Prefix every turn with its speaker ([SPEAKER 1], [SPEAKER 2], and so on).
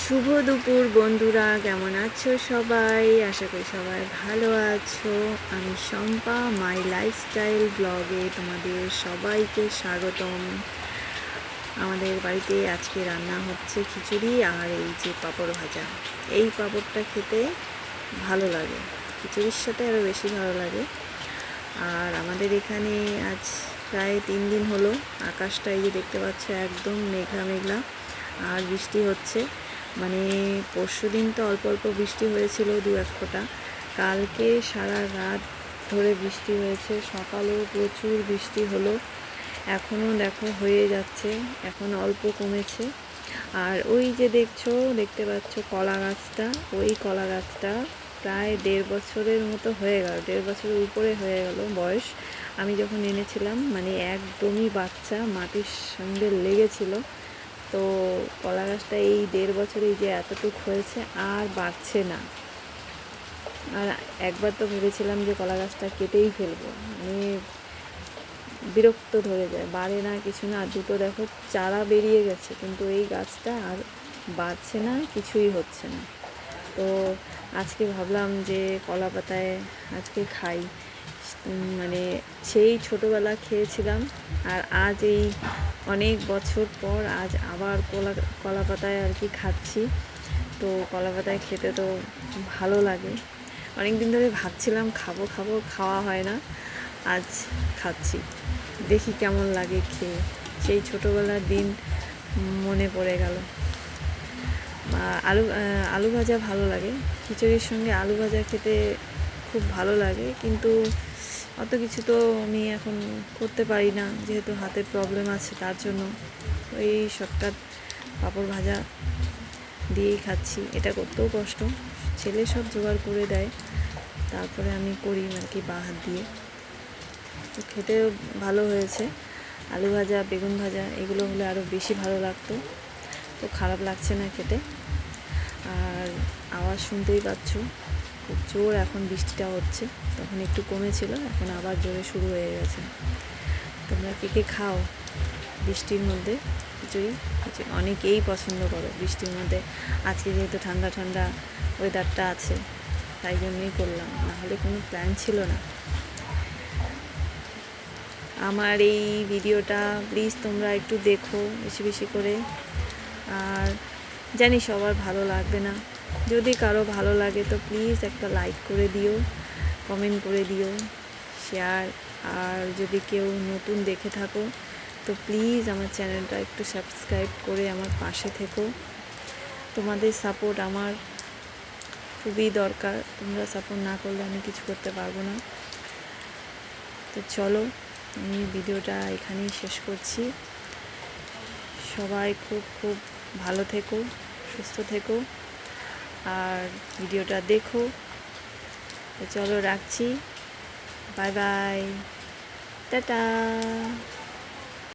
[SPEAKER 1] শুভ দুপুর বন্ধুরা, কেমন আছো সবাই? আশা করি সবাই ভালো আছো। আমি শম্পা, মাই লাইফস্টাইল ব্লগে তোমাদের সবাইকে স্বাগতম। আমাদের বাড়িতে আজকে রান্না হচ্ছে খিচুড়ি আর এই যে পাঁপড় ভাজা। এই পাঁপড়টা খেতে ভালো লাগে, খিচুড়ির সাথে আরও বেশি ভালো লাগে। আর আমাদের এখানে আজ প্রায় 3 দিন হলো আকাশটা এই যে দেখতে পাচ্ছ একদম মেঘলা মেঘলা, আর বৃষ্টি হচ্ছে। মানে পরশুদিন তো অল্প অল্প বৃষ্টি হয়েছিল, 2-1 ফোঁটা। কালকে সারা রাত ধরে বৃষ্টি হয়েছে, সকালেও প্রচুর বৃষ্টি হলো। এখনও দেখো হয়ে যাচ্ছে, এখন অল্প কমেছে। আর ওই যে দেখতে পাচ্ছ কলা গাছটা, ওই কলা গাছটা প্রায় 1.5 বছরের মতো হয়ে গেল, 1.5 বছরের উপরে হয়ে গেল বয়স। আমি যখন এনেছিলাম মানে একদমই বাচ্চা, মাটির সঙ্গে লেগেছিল। তো কলা গাছটা এই 1.5 বছরে যে এতটুকু হয়েছে আর বাড়ছে না। আর একবার তো ভেবেছিলাম যে কলা গাছটা কেটেই ফেলবো, মানে বিরক্ত ধরে যায়, বাড়ে না কিছু না। আর দুটো দেখো চারা বেরিয়ে গেছে, কিন্তু এই গাছটা আর বাড়ছে না, কিছুই হচ্ছে না। তো আজকে ভাবলাম যে কলা পাতায় আজকে খাই। মানে সেই ছোটোবেলা খেয়েছিলাম, আর আজ এই অনেক বছর পর আজ আবার কলা পাতায় আর কি খাচ্ছি। তো কলা পাতায় খেতে তো ভালো লাগে, অনেক দিন ধরে ভাবছিলাম খাবো খাবো, খাওয়া হয় না, আজ খাচ্ছি। দেখি কেমন লাগে খেয়ে, সেই ছোটোবেলার দিন মনে পড়ে গেল। আলু ভাজা ভালো লাগে, খিচুড়ির সঙ্গে আলু ভাজা খেতে খুব ভালো লাগে, কিন্তু অত কিছু তো আমি এখন করতে পারি না, যেহেতু হাতের প্রবলেম আছে, তার জন্য ওই শর্টকাট পাঁপড় ভাজা দিয়েই খাচ্ছি। এটা করতেও কষ্ট, ছেলে সব জোগাড় করে দেয়, তারপরে আমি করি আর কি বা হাত দিয়ে। তো খেতেও ভালো হয়েছে। আলু ভাজা, বেগুন ভাজা এগুলো হলে আরও বেশি ভালো লাগতো। তো খারাপ লাগছে না খেতে। আর আওয়াজ শুনতেই পাচ্ছ, খুব জোর এখন বৃষ্টিটা হচ্ছে, তখন একটু কমেছিল, এখন আবার জোরে শুরু হয়ে গেছে। তোমরা কে কে খাও বৃষ্টির মধ্যে খিচুড়ি? অনেকেই পছন্দ করো বৃষ্টির মধ্যে। আজকে যেহেতু ঠান্ডা ঠান্ডা ওয়েদারটা আছে, তাই জন্যই করলাম, নাহলে কোনো প্ল্যান ছিল না। আমার এই ভিডিওটা প্লিজ তোমরা একটু দেখো বেশি বেশি করে। আর জানি সবার ভালো লাগবে না, যদি কারো ভালো লাগে তো প্লিজ একটা লাইক করে দিও, কমেন্ট করে দিও, শেয়ার। আর যদি কেউ নতুন দেখে থাকো তো প্লিজ আমার চ্যানেলটা একটু সাবস্ক্রাইব করে আমার পাশে থেকো। তোমাদের সাপোর্ট আমার খুবই দরকার, তোমরা সাপোর্ট না করলে আমি কিছু করতে পারবো না। তো চলো, আমি ভিডিওটা এখানেই শেষ করছি। সবাই খুব খুব ভালো থেকো, সুস্থ থেকো, আর ভিডিওটা দেখো। তো চলো রাখছি, বাই বাই, টাটা।